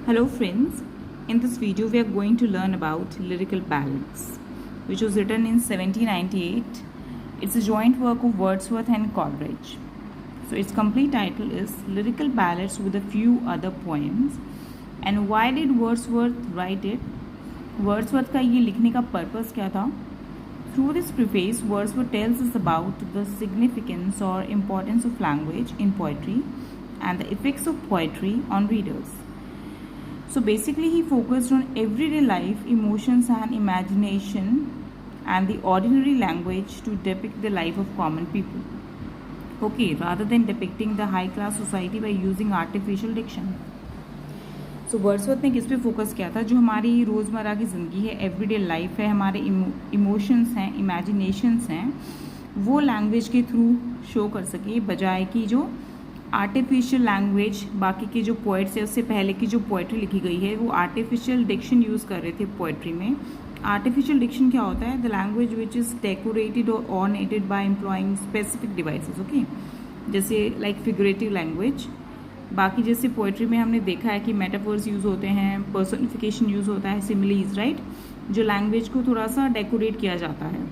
Hello friends, in this video we are going to learn about Lyrical Ballads, which was written in 1798. It's a joint work of Wordsworth and Coleridge. So its complete title is Lyrical Ballads with a few other poems. And why did Wordsworth write it? Wordsworth का ये लिखने का purpose क्या था? Through this preface, Wordsworth tells us about the significance or importance of language in poetry and the effects of poetry on readers. So basically he focused on everyday life, emotions and imagination and the ordinary language to depict the life of common people. Okay, rather than depicting the high class society by using artificial diction. So Wordsworth ने किस पे focus किया था? जो हमारी रोज़मर्रा की ज़िंदगी है, एवरीडे लाइफ है, हमारे इमोशंस हैं, इमेजिनेशंस हैं, वो लैंग्वेज के थ्रू शो कर सके, बजाय कि जो आर्टिफिशियल लैंग्वेज बाकी के जो पोइट्स है उससे पहले की जो पोइट्री लिखी गई है वो आर्टिफिशियल डिक्शन यूज़ कर रहे थे पोइट्री में. आर्टिफिशियल डिक्शन क्या होता है? The language which is decorated और ornated by employing specific devices. Okay, जैसे लाइक फिगरेटिव लैंग्वेज. बाकी जैसे पोइट्री में हमने देखा है कि मेटाफर्स यूज़ होते हैं, पर्सनिफिकेशन यूज़ होता है, सिमिलीज, राइट, जो लैंग्वेज को थोड़ा सा डेकोरेट किया जाता है.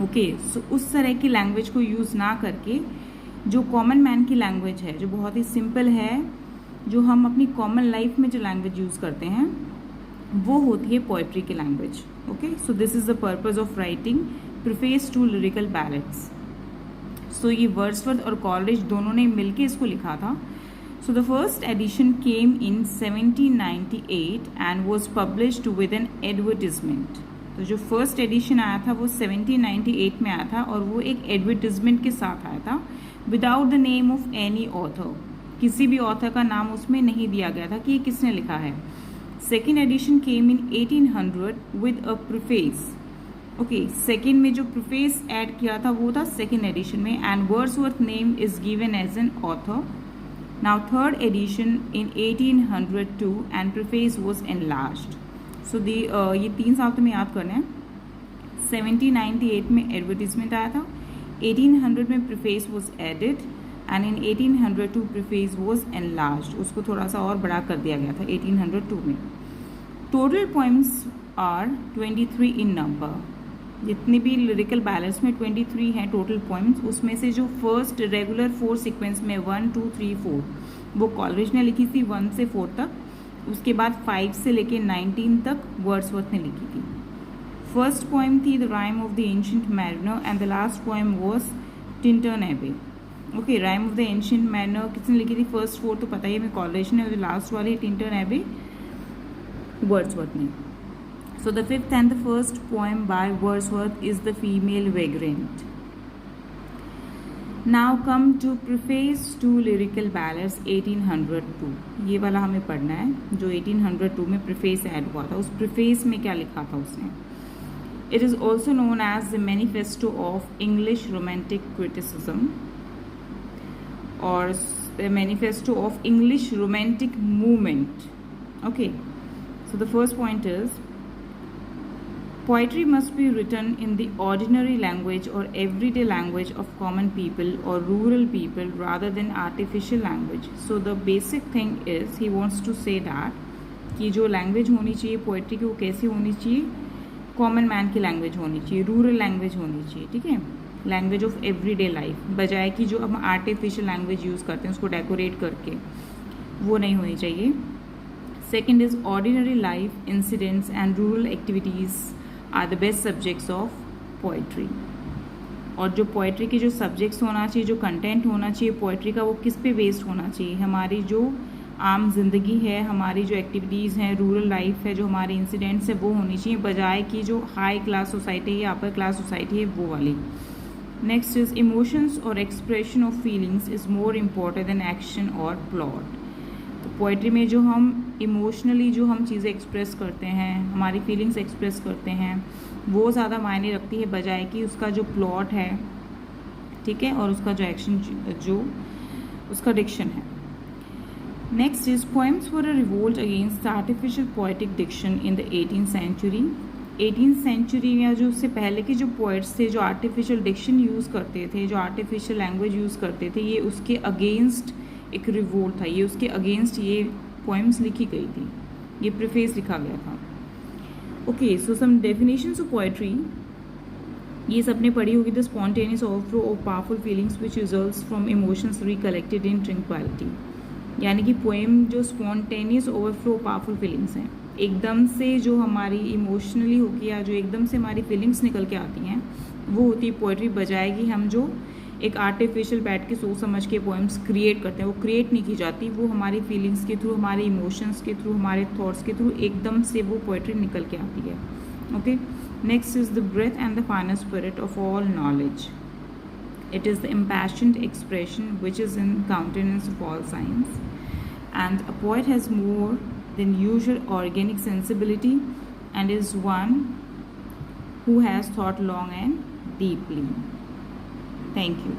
ओके, सो उस तरह की लैंग्वेज को यूज़ ना करके जो कॉमन मैन की लैंग्वेज है, जो बहुत ही सिंपल है, जो हम अपनी कॉमन लाइफ में जो लैंग्वेज यूज़ करते हैं, वो होती है पोइट्री की language. Okay, so this is the purpose of writing preface to lyrical ballads. So ये वर्ड्सवर्थ और कॉलेरिज दोनों ने मिलके इसको लिखा था. So the first edition came in 1798 and was published with an advertisement. तो जो फर्स्ट एडिशन आया था वो 1798 में आया था और वो एक एडवर्टिजमेंट के साथ आया था, without the name of any author. किसी भी ऑथर का नाम उसमें नहीं दिया गया था कि ये किसने लिखा है. Second edition came in 1800 with a preface. Okay, second में जो प्रीफेस ऐड किया था वो था सेकेंड एडिशन में, and Wordsworth name is given as an author. Now third edition in 1802 and preface was enlarged. So ये 3 साल तुम्हें याद करना है. 1798 में एडवर्टीजमेंट आया था, 1800 में preface was added and in 1802 preface was enlarged. उसको थोड़ा सा और बड़ा कर दिया गया था 1802 में. Total poems are 23 in number. जितने भी लिरिकल बैलेंस में 23 हैं टोटल पोइम्स. उसमें से जो फर्स्ट रेगुलर 4 सीक्वेंस में 1, 2, 3, 4 वो कॉलेरिज ने लिखी थी 1 से 4 तक. उसके बाद 5 से लेके 19 तक वर्ड्सवर्थ ने लिखी थी. फर्स्ट पोएम थी the rime of the ancient mariner and the last poem was Tintern Abbey. Okay, rime of the ancient mariner किसने लिखी थी? फर्स्ट 4 तो पता ही है, मैं कॉलेज ने. और लास्ट वाली टिंटन एबे वर्ड्सवर्थ ने. So the fifth and the first poem by Wordsworth is the female vagrant. Now come to preface to lyrical ballads 1802. ये वाला हमें पढ़ना है जो 1802 में प्रीफेस ऐड हुआ था. उस प्रीफेस में क्या लिखा था उसने? It is also known as the Manifesto of English Romantic Criticism or the Manifesto of English Romantic Movement. Okay, so the first point is poetry must be written in the ordinary language or everyday language of common people or rural people rather than artificial language. So the basic thing is he wants to say that कि जो language होनी चाहिए poetry की वो कैसी होनी चाहिए? Common man की लैंग्वेज होनी चाहिए, रूरल लैंग्वेज होनी चाहिए. ठीक है, लैंग्वेज ऑफ एवरीडे लाइफ, बजाय कि जो हम आर्टिफिशियल लैंग्वेज यूज़ करते हैं उसको डेकोरेट करके, वो नहीं होनी चाहिए. Second is ordinary life incidents and rural activities are the best subjects of poetry. और जो पोएट्री के जो सब्जेक्ट्स होना चाहिए, जो कंटेंट होना चाहिए पोएट्री का, वो किस पे बेस्ड होना चाहिए? हमारी जो आम जिंदगी है, हमारी जो एक्टिविटीज़ हैं, रूरल लाइफ है, जो हमारे इंसिडेंट्स है, वो होनी चाहिए, बजाय कि जो हाई क्लास सोसाइटी है या अपर क्लास सोसाइटी है वो वाली. नेक्स्ट इज इमोशंस और expression of feelings is more important then action और प्लॉट. तो पोएट्री में जो हम इमोशनली जो हम चीज़ें एक्सप्रेस करते हैं, हमारी फीलिंग्स एक्सप्रेस करते हैं, वो ज़्यादा मायने रखती है बजाय कि उसका जो प्लॉट है, ठीक है, और उसका जो एक्शन, जो उसका डिक्शन है. Next is poems were a revolt against the artificial poetic diction in the 18th century. 18th century में जो उससे पहले के जो पोइट्स थे जो आर्टिफिशियल डिक्शन यूज़ करते थे, जो आर्टिफिशियल लैंग्वेज यूज़ करते थे, ये उसके अगेंस्ट एक रिवोल्ट था. ये उसके अगेंस्ट ये पोएम्स लिखी गई थी, ये प्रीफेस लिखा गया था। Okay, so some definitions of poetry, ये सबने पढ़ी होगी। The spontaneous overflow of powerful feelings which results from emotions recollected in tranquillity, यानी कि पोएम जो स्पॉन्टेनियस ओवरफ्लो पावरफुल फीलिंग्स हैं, एकदम से जो हमारी इमोशनली होगी या जो एकदम से हमारी फीलिंग्स निकल के आती हैं, वो होती है पोएट्री। बजाय कि हम जो एक आर्टिफिशियल बैठ के सोच समझ के पोएम्स क्रिएट करते हैं, वो क्रिएट नहीं की जाती, वो हमारी फीलिंग्स के थ्रू, हमारे इमोशंस के थ्रू, हमारे थॉट्स के थ्रू एकदम से वो पोएट्री निकल के आती है। Okay, next is the breath and the final spirit of all knowledge. It is the impassioned expression which is in countenance of all signs, and a poet has more than usual organic sensibility and is one who has thought long and deeply. Thank you.